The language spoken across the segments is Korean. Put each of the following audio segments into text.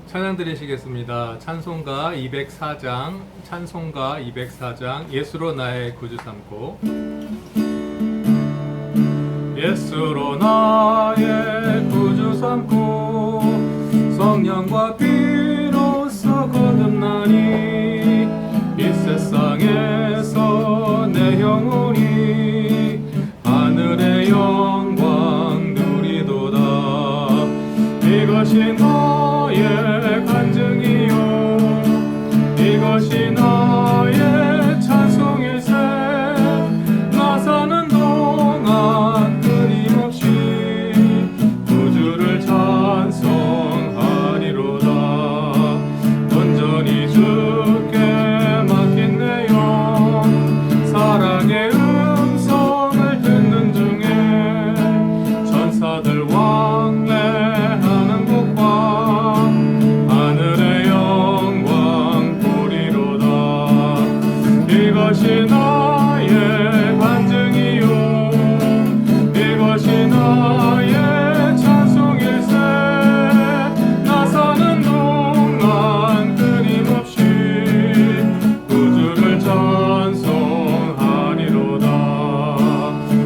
찬양 드리시겠습니다. 찬송가 204장, 찬송가 204장, 예수로 나의 구주 삼고. 예수로 나의 구주 삼고 성령과 피로써 거듭나니 이 세상에서 내 영혼이 하늘의 영광 누리도다. 이것이 너의 간증이요 이것이 나의 찬송일세. 나 사는 동안 끊임없이 구주를 찬송하리로다. 온전히 주께 맡긴 내 영 사랑의 음성을 듣는 중에 천사들 왕래하는 곳과 하늘의 영광 보리로다. 이것이 나의 간증이요 이것이 나의 찬송일세. 나 사는 동안 끊임없이 구주를 찬송하리로다.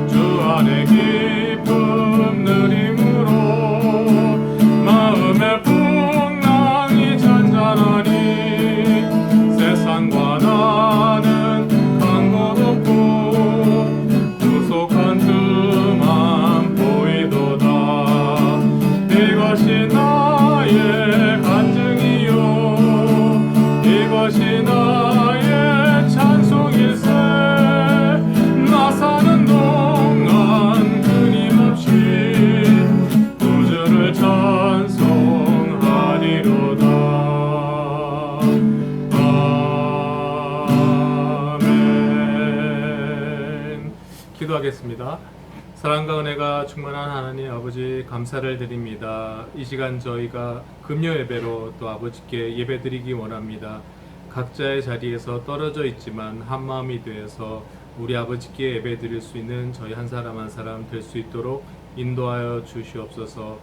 주 안에 기쁨 누림으로 마음의 풍랑이 잔잔하니 세상과 나는 간 곳 없고 구속한 그만 보이도다. 이것이 나의 간증이요 이것이 나의 찬송일세. 나 사는 동안 끊임없이 구주를 찬송하리로다. 아멘. 기도하겠습니다. 사랑과 은혜가 충만한 하나님 아버지 감사를 드립니다. 이 시간 저희가 금요 예배로 또 아버지께 예배드리기 원합니다. 각자의 자리에서 떨어져 있지만 한 마음이 되어서 우리 아버지께 예배드릴 수 있는 저희 한 사람 한 사람 될 수 있도록 인도하여 주시옵소서.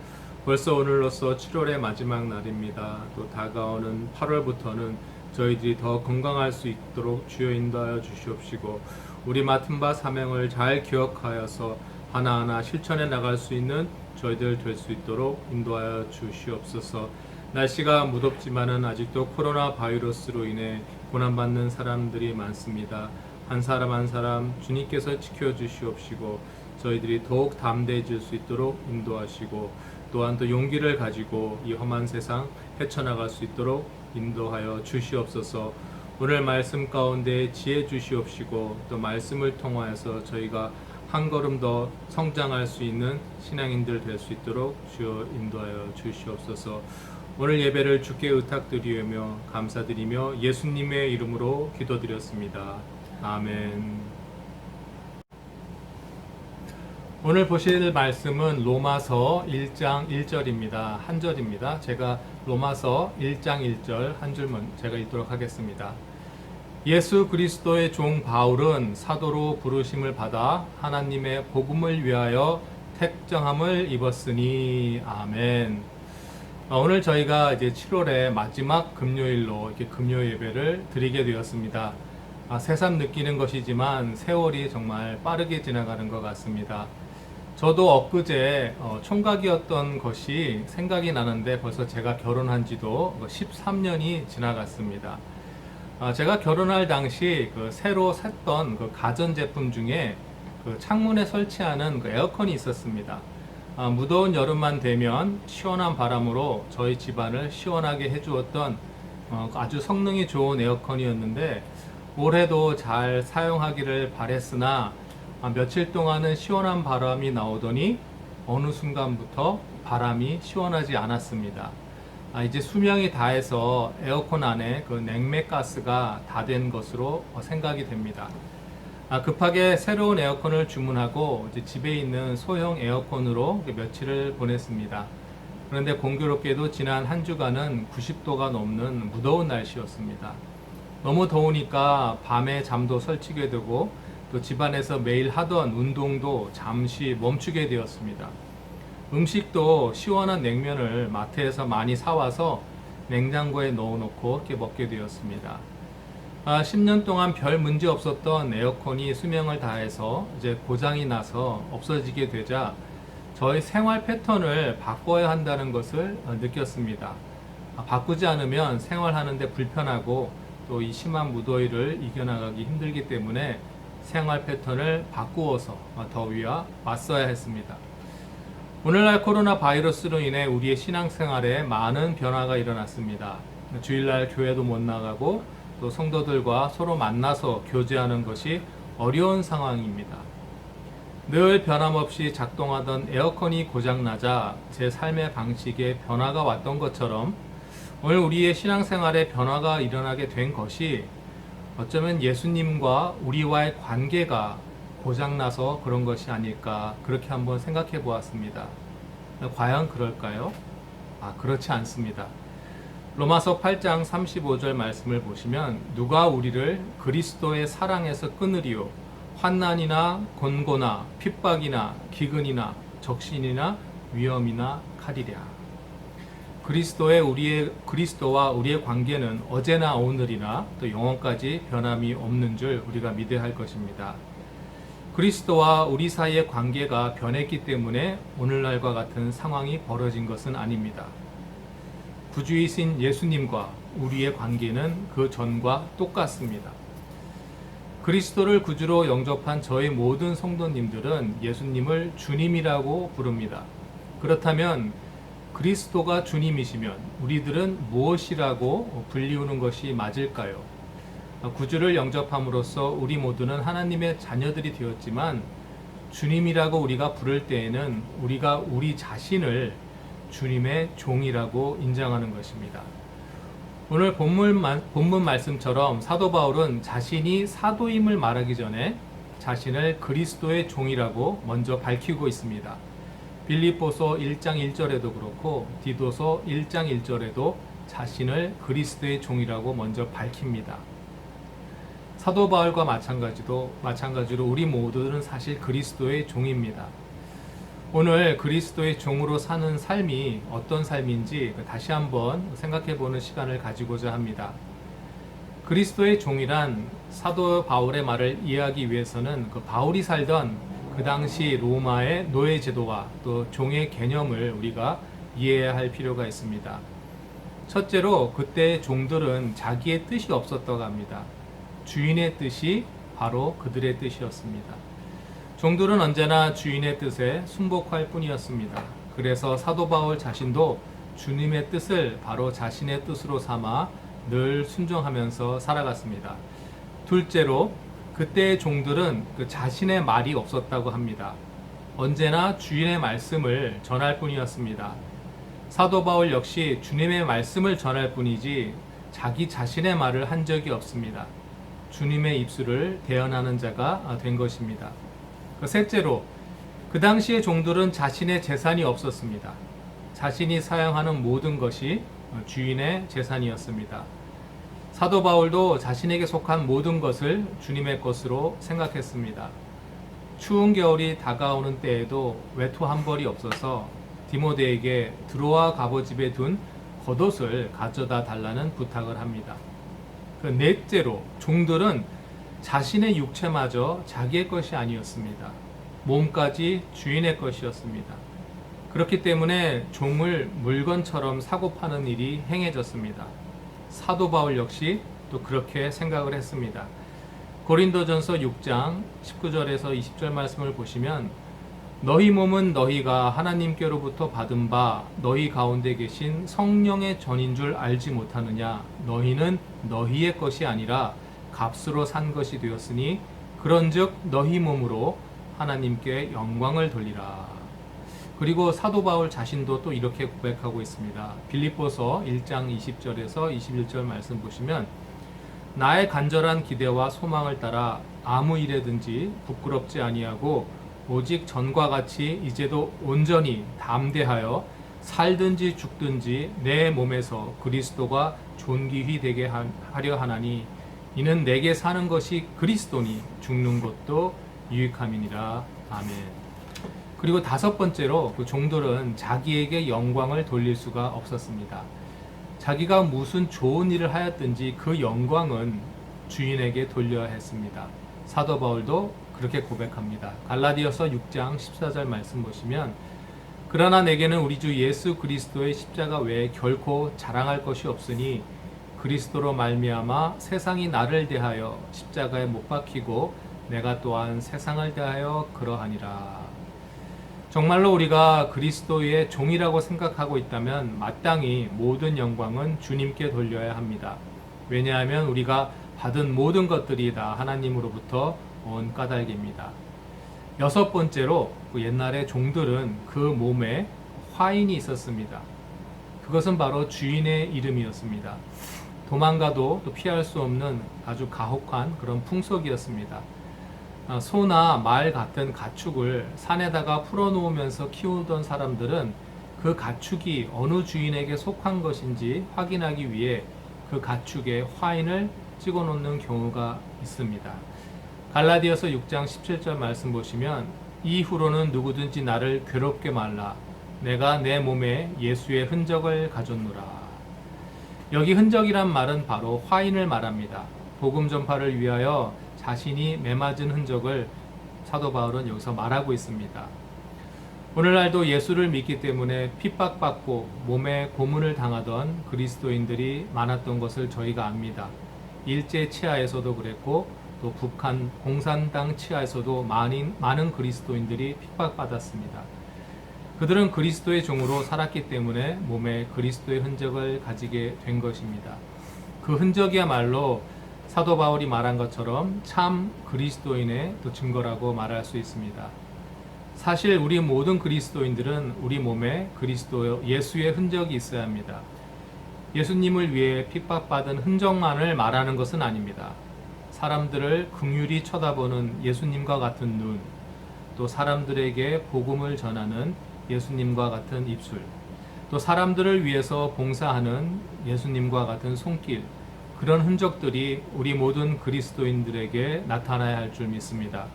벌써 오늘로써 7월의 마지막 날입니다. 또 다가오는 8월부터는 저희들이 더 건강할 수 있도록 주여 인도하여 주시옵시고 우리 맡은 바 사명을 잘 기억하여서 하나하나 실천해 나갈 수 있는 저희들 될 수 있도록 인도하여 주시옵소서. 날씨가 무덥지만은 아직도 코로나 바이러스로 인해 고난받는 사람들이 많습니다. 한 사람 한 사람 주님께서 지켜주시옵시고 저희들이 더욱 담대해질 수 있도록 인도하시고 또한 또 용기를 가지고 이 험한 세상 헤쳐나갈 수 있도록 인도하여 주시옵소서. 오늘 말씀 가운데 지혜 주시옵시고 또 말씀을 통하여서 저희가 한 걸음 더 성장할 수 있는 신앙인들 될 수 있도록 주여 인도하여 주시옵소서. 오늘 예배를 주께 의탁드리며 감사드리며 예수님의 이름으로 기도드렸습니다. 아멘. 오늘 보실 말씀은 로마서 1장 1절입니다. 한 절입니다. 제가 로마서 1장 1절 한 줄만 제가 읽도록 하겠습니다. 예수 그리스도의 종 바울은 사도로 부르심을 받아 하나님의 복음을 위하여 택정함을 입었으니. 아멘. 오늘 저희가 이제 7월의 마지막 금요일로 이렇게 금요 예배를 드리게 되었습니다. 새삼 느끼는 것이지만 세월이 정말 빠르게 지나가는 것 같습니다. 저도 엊그제 총각이었던 것이 생각이 나는데 벌써 제가 결혼한 지도 13년이 지나갔습니다. 제가 결혼할 당시 새로 샀던 가전제품 중에 창문에 설치하는 에어컨이 있었습니다. 무더운 여름만 되면 시원한 바람으로 저희 집안을 시원하게 해주었던 아주 성능이 좋은 에어컨이었는데 올해도 잘 사용하기를 바랬으나 며칠 동안은 시원한 바람이 나오더니 어느 순간부터 바람이 시원하지 않았습니다. 이제 수명이 다해서 에어컨 안에 냉매가스가 다 된 것으로 생각이 됩니다. 급하게 새로운 에어컨을 주문하고 이제 집에 있는 소형 에어컨으로 며칠을 보냈습니다. 그런데 공교롭게도 지난 한 주간은 90도가 넘는 무더운 날씨였습니다. 너무 더우니까 밤에 잠도 설치게 되고 또 집안에서 매일 하던 운동도 잠시 멈추게 되었습니다. 음식도 시원한 냉면을 마트에서 많이 사와서 냉장고에 넣어놓고 이렇게 먹게 되었습니다. 10년 동안 별 문제 없었던 에어컨이 수명을 다해서 이제 고장이 나서 없어지게 되자 저희 생활 패턴을 바꿔야 한다는 것을 느꼈습니다. 바꾸지 않으면 생활하는데 불편하고 또 이 심한 무더위를 이겨나가기 힘들기 때문에 생활 패턴을 바꾸어서 더위와 맞서야 했습니다. 오늘날 코로나 바이러스로 인해 우리의 신앙생활에 많은 변화가 일어났습니다. 주일날 교회도 못 나가고 또 성도들과 서로 만나서 교제하는 것이 어려운 상황입니다. 늘 변함없이 작동하던 에어컨이 고장나자 제 삶의 방식에 변화가 왔던 것처럼 오늘 우리의 신앙생활에 변화가 일어나게 된 것이 어쩌면 예수님과 우리와의 관계가 고장나서 그런 것이 아닐까 그렇게 한번 생각해 보았습니다. 과연 그럴까요? 그렇지 않습니다. 로마서 8장 35절 말씀을 보시면 누가 우리를 그리스도의 사랑에서 끊으리요 환난이나 곤고나 핍박이나 기근이나 적신이나 위험이나 칼이랴. 그리스도와 우리의 관계는 어제나 오늘이나 또 영원까지 변함이 없는 줄 우리가 믿어야 할 것입니다. 그리스도와 우리 사이의 관계가 변했기 때문에 오늘날과 같은 상황이 벌어진 것은 아닙니다. 구주이신 예수님과 우리의 관계는 그 전과 똑같습니다. 그리스도를 구주로 영접한 저희 모든 성도님들은 예수님을 주님이라고 부릅니다. 그렇다면 그리스도가 주님이시면 우리들은 무엇이라고 불리우는 것이 맞을까요? 구주를 영접함으로써 우리 모두는 하나님의 자녀들이 되었지만 주님이라고 우리가 부를 때에는 우리가 우리 자신을 주님의 종이라고 인정하는 것입니다. 오늘 본문 말씀처럼 사도 바울은 자신이 사도임을 말하기 전에 자신을 그리스도의 종이라고 먼저 밝히고 있습니다. 빌립보서 1장 1절에도 그렇고 디도서 1장 1절에도 자신을 그리스도의 종이라고 먼저 밝힙니다. 사도 바울과 마찬가지로 우리 모두는 사실 그리스도의 종입니다. 오늘 그리스도의 종으로 사는 삶이 어떤 삶인지 다시 한번 생각해 보는 시간을 가지고자 합니다. 그리스도의 종이란 사도 바울의 말을 이해하기 위해서는 그 바울이 살던 그 당시 로마의 노예 제도와 또 종의 개념을 우리가 이해해야 할 필요가 있습니다. 첫째로 그때의 종들은 자기의 뜻이 없었다고 합니다. 주인의 뜻이 바로 그들의 뜻이었습니다. 종들은 언제나 주인의 뜻에 순복할 뿐이었습니다. 그래서 사도 바울 자신도 주님의 뜻을 바로 자신의 뜻으로 삼아 늘 순종하면서 살아갔습니다. 둘째로 그때의 종들은 그 자신의 말이 없었다고 합니다. 언제나 주인의 말씀을 전할 뿐이었습니다. 사도 바울 역시 주님의 말씀을 전할 뿐이지 자기 자신의 말을 한 적이 없습니다. 주님의 입술을 대언하는 자가 된 것입니다. 셋째로 그 당시의 종들은 자신의 재산이 없었습니다. 자신이 사용하는 모든 것이 주인의 재산이었습니다. 사도 바울도 자신에게 속한 모든 것을 주님의 것으로 생각했습니다. 추운 겨울이 다가오는 때에도 외투 한 벌이 없어서 디모데에게 드로아 갑오집에 둔 겉옷을 가져다 달라는 부탁을 합니다. 넷째로 종들은 자신의 육체마저 자기의 것이 아니었습니다. 몸까지 주인의 것이었습니다. 그렇기 때문에 종을 물건처럼 사고 파는 일이 행해졌습니다. 사도 바울 역시 또 그렇게 생각을 했습니다. 고린도전서 6장 19절에서 20절 말씀을 보시면 너희 몸은 너희가 하나님께로부터 받은 바 너희 가운데 계신 성령의 전인 줄 알지 못하느냐. 너희는 너희의 것이 아니라 값으로 산 것이 되었으니 그런즉 너희 몸으로 하나님께 영광을 돌리라. 그리고 사도 바울 자신도 또 이렇게 고백하고 있습니다. 빌립보서 1장 20절에서 21절 말씀 보시면 나의 간절한 기대와 소망을 따라 아무 일에든지 부끄럽지 아니하고 오직 전과 같이 이제도 온전히 담대하여 살든지 죽든지 내 몸에서 그리스도가 존귀히 되게 하려 하나니 이는 내게 사는 것이 그리스도니 죽는 것도 유익함이니라. 아멘. 그리고 다섯 번째로 그 종들은 자기에게 영광을 돌릴 수가 없었습니다. 자기가 무슨 좋은 일을 하였든지 그 영광은 주인에게 돌려야 했습니다. 사도 바울도 그렇게 고백합니다. 갈라디아서 6장 14절 말씀 보시면 그러나 내게는 우리 주 예수 그리스도의 십자가 외에 결코 자랑할 것이 없으니 그리스도로 말미암아 세상이 나를 대하여 십자가에 못 박히고 내가 또한 세상을 대하여 그러하니라. 정말로 우리가 그리스도의 종이라고 생각하고 있다면 마땅히 모든 영광은 주님께 돌려야 합니다. 왜냐하면 우리가 받은 모든 것들이 다 하나님으로부터 온 까닭입니다. 여섯 번째로 옛날에 종들은 그 몸에 화인이 있었습니다. 그것은 바로 주인의 이름이었습니다. 도망가도 또 피할 수 없는 아주 가혹한 그런 풍속이었습니다. 소나 말 같은 가축을 산에다가 풀어놓으면서 키우던 사람들은 그 가축이 어느 주인에게 속한 것인지 확인하기 위해 그 가축에 화인을 찍어 놓는 경우가 있습니다. 갈라디아서 6장 17절 말씀 보시면 이후로는 누구든지 나를 괴롭게 말라. 내가 내 몸에 예수의 흔적을 가졌노라. 여기 흔적이란 말은 바로 화인을 말합니다. 복음 전파를 위하여 자신이 매맞은 흔적을 사도 바울은 여기서 말하고 있습니다. 오늘날도 예수를 믿기 때문에 핍박받고 몸에 고문을 당하던 그리스도인들이 많았던 것을 저희가 압니다. 일제 치하에서도 그랬고 또 북한 공산당 치하에서도 많은 그리스도인들이 핍박받았습니다. 그들은 그리스도의 종으로 살았기 때문에 몸에 그리스도의 흔적을 가지게 된 것입니다. 그 흔적이야말로 사도 바울이 말한 것처럼 참 그리스도인의 또 증거라고 말할 수 있습니다. 사실 우리 모든 그리스도인들은 우리 몸에 그리스도 예수의 흔적이 있어야 합니다. 예수님을 위해 핍박받은 흔적만을 말하는 것은 아닙니다. 사람들을 긍휼히 쳐다보는 예수님과 같은 눈, 또 사람들에게 복음을 전하는 예수님과 같은 입술, 또 사람들을 위해서 봉사하는 예수님과 같은 손길, 그런 흔적들이 우리 모든 그리스도인들에게 나타나야 할 줄 믿습니다.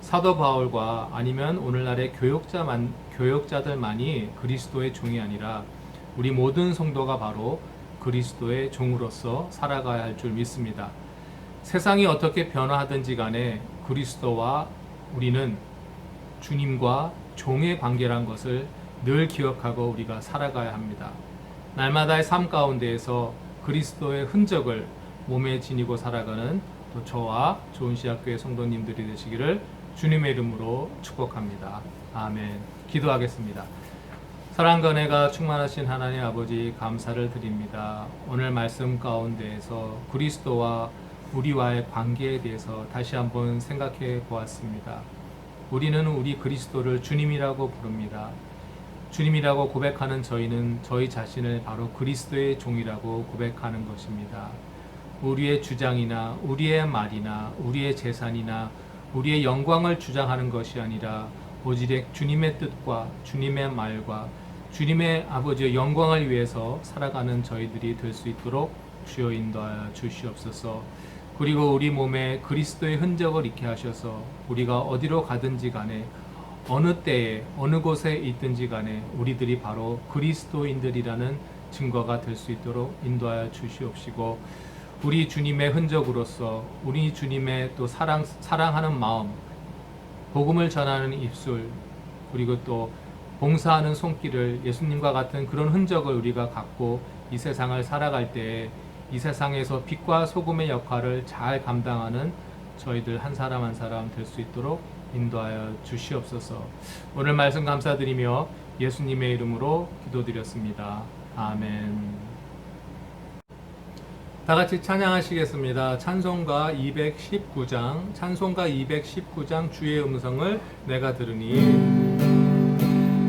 사도 바울과 아니면 오늘날의 교역자들만이 그리스도의 종이 아니라 우리 모든 성도가 바로 그리스도의 종으로서 살아가야 할 줄 믿습니다. 세상이 어떻게 변화하든지 간에 그리스도와 우리는 주님과 종의 관계란 것을 늘 기억하고 우리가 살아가야 합니다. 날마다의 삶 가운데에서 그리스도의 흔적을 몸에 지니고 살아가는 또 저와 좋은시학교의 성도님들이 되시기를 주님의 이름으로 축복합니다. 아멘. 기도하겠습니다. 사랑과 은혜가 충만하신 하나님 아버지 감사를 드립니다. 오늘 말씀 가운데에서 그리스도와 우리와의 관계에 대해서 다시 한번 생각해 보았습니다. 우리는 우리 그리스도를 주님이라고 부릅니다. 주님이라고 고백하는 저희는 저희 자신을 바로 그리스도의 종이라고 고백하는 것입니다. 우리의 주장이나 우리의 말이나 우리의 재산이나 우리의 영광을 주장하는 것이 아니라 오직 주님의 뜻과 주님의 말과 주님의 아버지의 영광을 위해서 살아가는 저희들이 될 수 있도록 주여 인도하여 주시옵소서. 그리고 우리 몸에 그리스도의 흔적을 있게 하셔서 우리가 어디로 가든지 간에 어느 때에 어느 곳에 있든지 간에 우리들이 바로 그리스도인들이라는 증거가 될 수 있도록 인도하여 주시옵시고, 우리 주님의 흔적으로서 우리 주님의 또 사랑하는 마음, 복음을 전하는 입술, 그리고 또 봉사하는 손길을 예수님과 같은 그런 흔적을 우리가 갖고 이 세상을 살아갈 때에 이 세상에서 빛과 소금의 역할을 잘 감당하는 저희들 한 사람 한 사람 될 수 있도록 인도하여 주시옵소서. 오늘 말씀 감사드리며 예수님의 이름으로 기도드렸습니다. 아멘. 다 같이 찬양하시겠습니다. 찬송가 219장 주의 음성을 내가 들으니,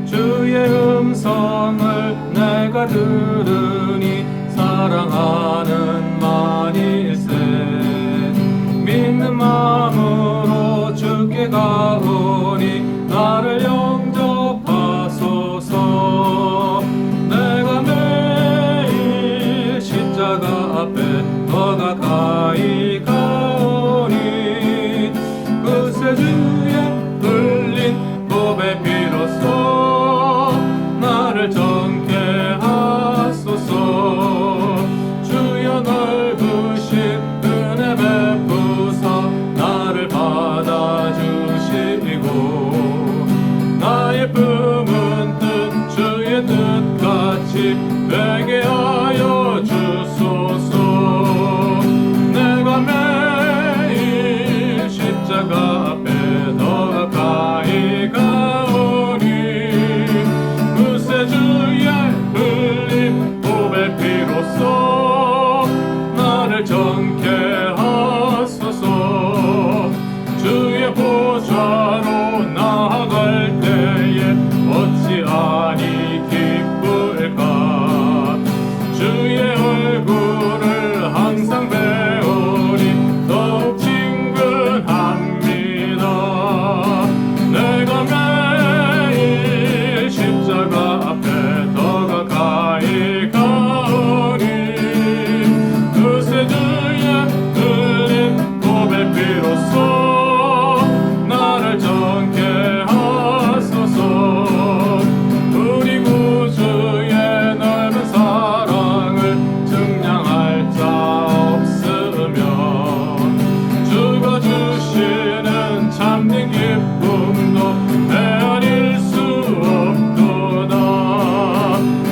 주의 음성을 내가 들으니 사랑하는 만일세, 믿는 마음으로 주께 가오니 나를 영접하소서. 내가 매일 십자가 앞에 더 가까이 가오니 그새 주의 흘린 보배 피로써 나를 정케 하소서. 되게 하여 주소서. 내가 매일 십자가 앞에 더 가까이 가오니 구세주의 흘린 보배 피로써 나를 정케 하소서. 주의 보좌로 나아갈 때에 어찌하니 기쁠까. 주의 얼굴을 항상 배우니 더욱 친근합니다. 내가 매일 십자가 앞에 더 가까이 가오니 구세주의 흘린 보배 피로써 나를 정케 하소서. 우리 구주의 넓은 사랑을 증량할 자 없으며 주가 주시는 참된 기쁨도 헤아릴 수 없도다.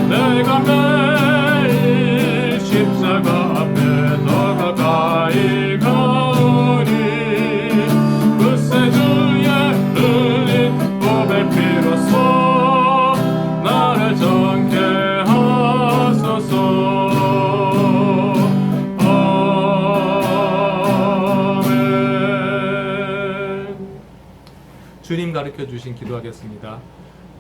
내가 매일 십자가 앞에 더 가까이 가오니 구세주의 흘린 보배 피로써 나를 정케 하소서. 아멘. 주님 가르쳐 주신 기도하겠습니다.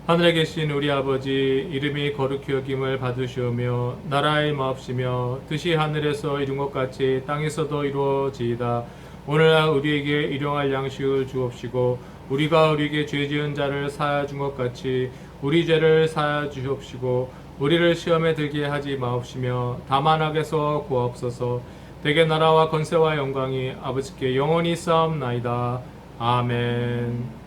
하늘에 계신 우리 아버지, 이름이 거룩히 여김을 받으시오며 나라의 마옵시며 뜻이 하늘에서 이룬 것 같이 땅에서도 이루어지이다. 오늘날 우리에게 일용할 양식을 주옵시고 우리가 우리에게 죄 지은 자를 사하여 준 것 같이 우리 죄를 사하여 주옵시고 우리를 시험에 들게 하지 마옵시며 다만 악에서 구하옵소서. 대개 나라와 권세와 영광이 아버지께 영원히 쌓옵나이다. 아멘.